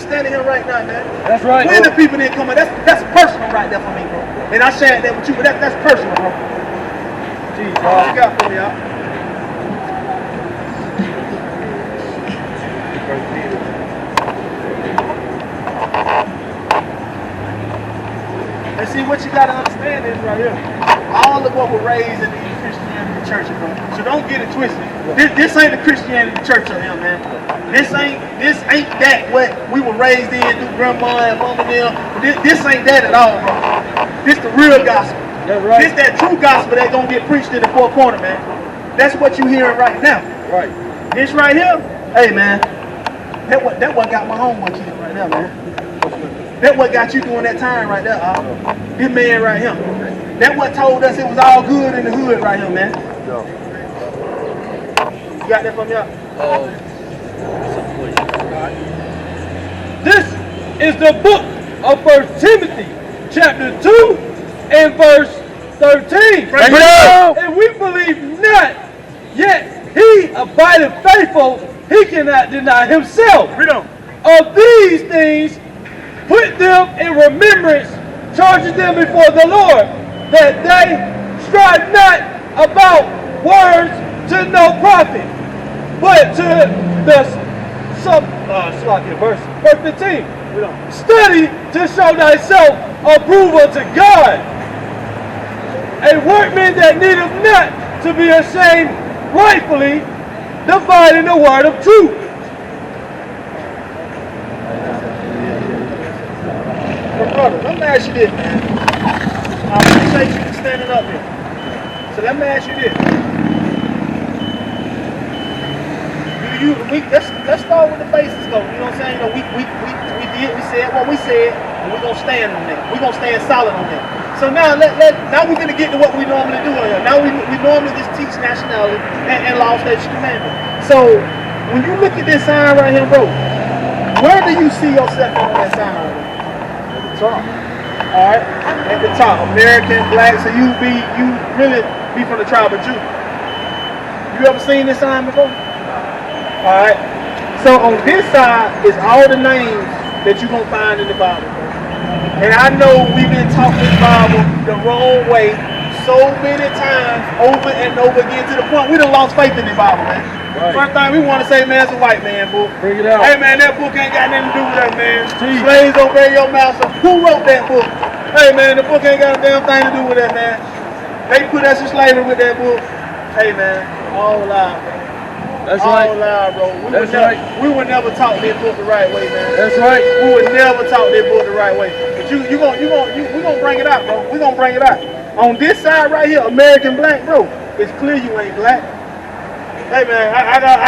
standing here right now, man. That's right. When the people didn't come in, that's personal right there for me, bro. And I shared that with you, but that's personal, bro. Jeez, what you got for me, y'all? And see, what you gotta understand is right here. All of what we're raised in the Christianity church, bro. So don't get it twisted. This ain't the Christianity church of him, man. This ain't that what we were raised in through grandma and mama and them. This ain't that at all, bro. This the real gospel. That's right. This that true gospel that gonna get preached in the four corner, man. That's what you hearing right now. Right. This right here, hey man, that what got my homeboy killed right now, man. That what got you doing that time right there, this man right here. That what told us it was all good in the hood right here, man. You got that from y'all? This is the book of 1 Timothy, chapter 2 and verse 13. And we believe not, yet he abideth faithful, he cannot deny himself. Of these things, put them in remembrance, charging them before the Lord, that they strive not about words to no profit, but to the verse 15. Study to show thyself approval to God, a workman that needeth not to be ashamed, rightfully dividing the word of truth. Brother, let me ask you this, man. I appreciate you standing up here. So let me ask you this. Let's start with the basics though. You know what I'm saying? You know, we said what we said, and we're gonna stand on that. We're gonna stand solid on that. So now now we're gonna get to what we normally do here. Now we normally just teach nationality and law, statutes, commandments. So when you look at this sign right here, bro, where do you see yourself on that sign right here? At the top. Alright, at the top. American, black, so you really be from the tribe of Judah. You ever seen this sign before? Alright. So on this side is all the names that you're gonna find in the Bible. And I know we've been taught this Bible the wrong way so many times over and over again to the point we done lost faith in the Bible, man. Right. First thing we want to say, man, it's a white man book. Bring it out. Hey, man, that book ain't got nothing to do with us, man. Jeez. Slaves obey your master. Who wrote that book? Hey, man, the book ain't got a damn thing to do with that, man. They put us in slavery with that book. Hey, man, all alive, bro. That's all right. alive, bro. We would never talk this book the right way, man. That's right. We would never talk this book the right way. But we're gonna bring it out, bro. We're gonna bring it out. On this side right here, American black, bro, it's clear you ain't black. Hey man, I got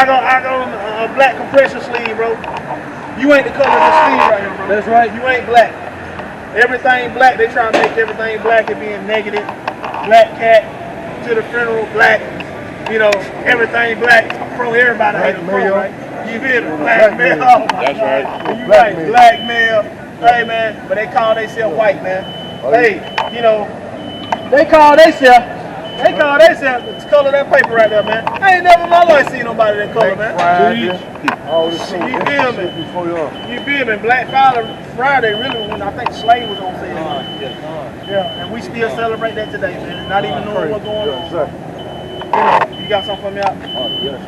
a black compression sleeve, bro. You ain't the color of the sleeve right here, bro. That's right. You ain't black. Everything black, they try to make everything black and being negative. Black cat to the funeral, black. You know, everything black. Pro everybody hate the pro, right? You feel me? Black male. That's right. You right, black male. Hey man, but they call themselves white, man. Hey, you know, they call themselves the color of that paper right there, man. I ain't never in my life seen nobody that color, man. You feel me? You feel me? Black Friday really when I think slave was on sale. Yeah, and we still celebrate that today, man. Not even knowing what's going on. You got something for me out? Yes.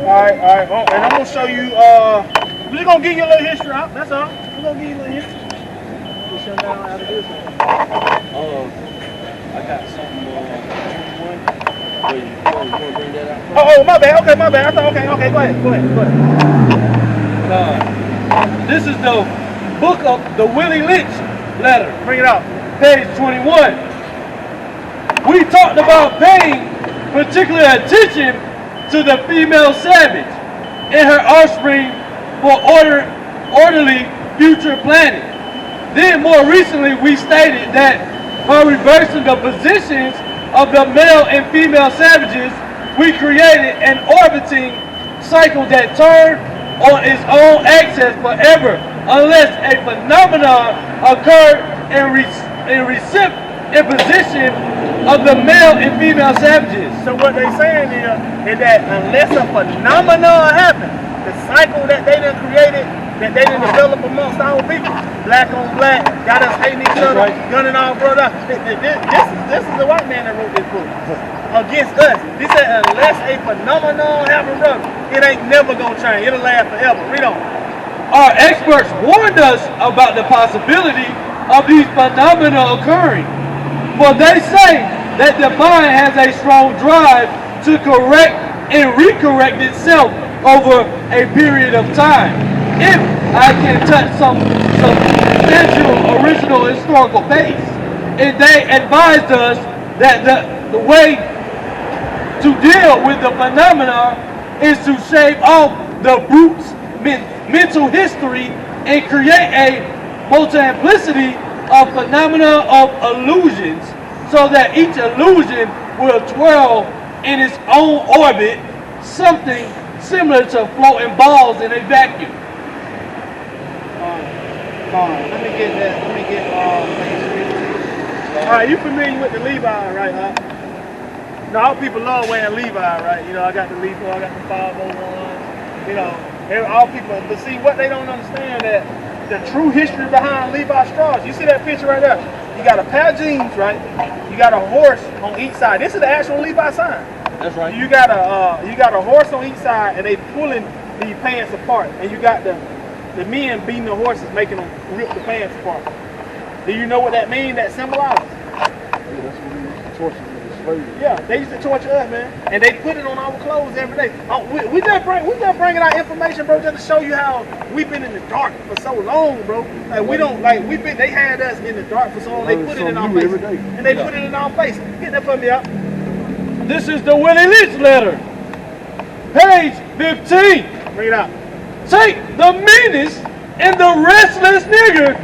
Alright. And I'm gonna show you we're gonna give you a little history out, that's all. We're gonna give you a little history. We'll show you how to do this. I got something you want to bring that out? Oh, my bad. Okay, my bad. I thought, okay, go ahead. This is the book of the Willie Lynch letter. Bring it out. Page 21. We talked about paying particular attention to the female savage and her offspring for orderly future planning. Then more recently we stated that by reversing the positions of the male and female savages, we created an orbiting cycle that turned on its own axis forever unless a phenomenon occurred in position of the male and female savages. So what they saying is that unless a phenomenon happens, the cycle that they done created, that they done developed amongst our people, black on black, got us hating each other, gunning our brother. This is the white man that wrote this book against us. He said, unless a phenomenon happen, brother, it ain't never gonna change. It'll last forever. Read on. Our experts warned us about the possibility of these phenomena occurring, for they say that the mind has a strong drive to correct and recorrect itself over a period of time. If I can touch some substantial original historical base, and they advised us that the way to deal with the phenomena is to shave off the brute's mental history and create a multiplicity of phenomena of illusions, so that each illusion will twirl in its own orbit, something similar to floating balls in a vacuum. Let me get that. Let me get all right, you familiar with the Levi, right? Now, all people love wearing Levi, right? You know, I got the Levi, I got the 501. You know, all people, but see, what they don't understand that the true history behind Levi straws. You see that picture right there? You got a pair of jeans, right? You got a horse on each side. This is the actual Levi sign. That's right. You got a horse on each side, and they pulling the pants apart, and you got the men beating the horses, making them rip the pants apart. Do you know what that means? That symbolizes? Yeah, that's what we used to torture with the slaves. Yeah, they used to torture us, man, and they put it on our clothes every day. We just bringing out information, bro, just to show you how we've been in the dark for so long, bro. Like we don't like they had us in the dark for so long. They put it in our face, and they put it in our face. Get that for me up. This is the Willie Lynch letter, page 15. Bring it out. Take the meanest and the restless nigger,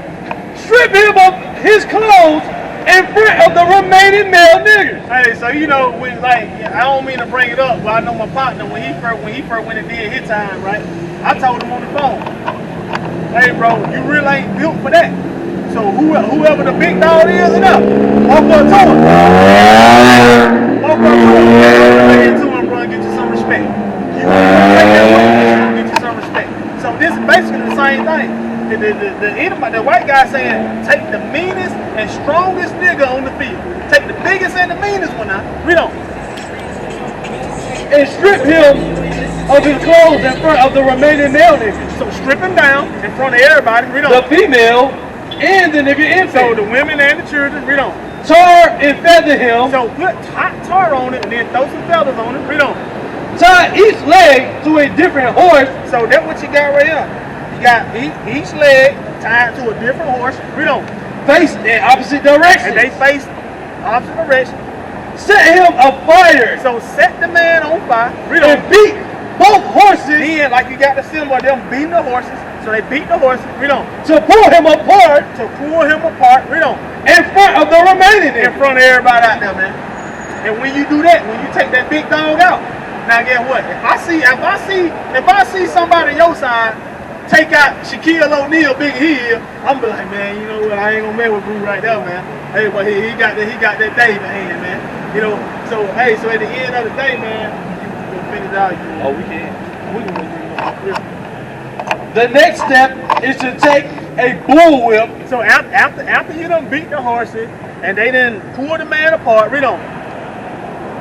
strip him of his clothes in front of the remaining male niggers. Hey, so you know, when like I don't mean to bring it up, but I know my partner when he first went and did his time, right? I told him on the phone, hey bro, you really ain't built for that. So whoever the big dog is, enough. Walk up to him. Walk up to him. Bring it to him, bro, and get you some respect. You want to get you some respect. So this is basically the same thing. The white guy saying, take the meanest and strongest nigga on the field. Take the biggest and the meanest one out. Read on. And strip him of his clothes in front of the remaining male niggas. So strip him down in front of everybody. Read on. The female and the nigga infant. So the women and the children. Read on. Tar and feather him. So put hot tar on it and then throw some feathers on it. Read on. Tie each leg to a different horse. So that's what you got right here. You got each leg tied to a different horse. Read on. Face in opposite direction. And they face opposite direction. Set him afire. So set the man on fire. Read on. And beat both horses. Then, like you got the symbol of them beating the horses. So they beat the horses. Read on. To pull him apart. To pull him apart. Read on. In front of the remaining in front of everybody out there, man. And when you do that, when you take that big dog out, now guess what? If I see somebody on your side take out Shaquille O'Neal, big heel, I'm be like, man, you know what? I ain't gonna mess with Brew right there, man. Hey, but he got that David hand, man. You know, so hey, so at the end of the day, man, you can finish out. We can. The next step is to take a bullwhip. So after you done beat the horses and they done pull the man apart, read on.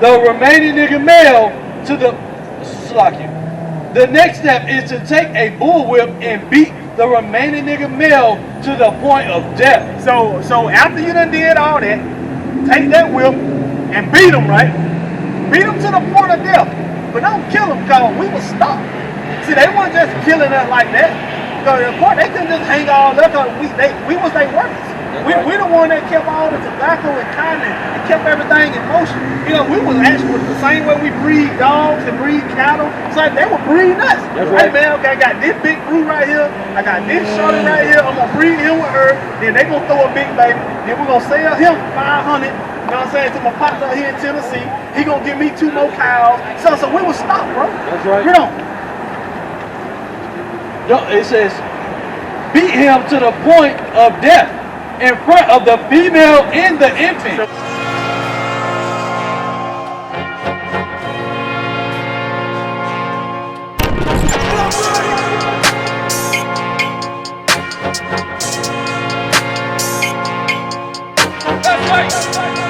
The remaining nigga male to the slocking. The next step is to take a bullwhip and beat the remaining nigga male to the point of death. So after you done did all that, take that whip and beat them, right? Beat them to the point of death. But don't kill them, because we was stopped. See, they weren't just killing us like that. Because of course, they couldn't just hang all up, because we was their workers. We the one that kept all the tobacco and cotton and kept everything in motion. You know, we was actually the same way we breed dogs and breed cattle. It's like they were breeding us. That's right, right. man, okay, I got this big brew right here. I got this shorty right here. I'm going to breed him with her. Then they going to throw a big baby. Then we're going to sell him 500. You know what I'm saying? To my partner here in Tennessee. He going to give me 2 more cows. So we was stopped, bro. That's right. You know. It says, beat him to the point of death in front of the female and the infant. fight.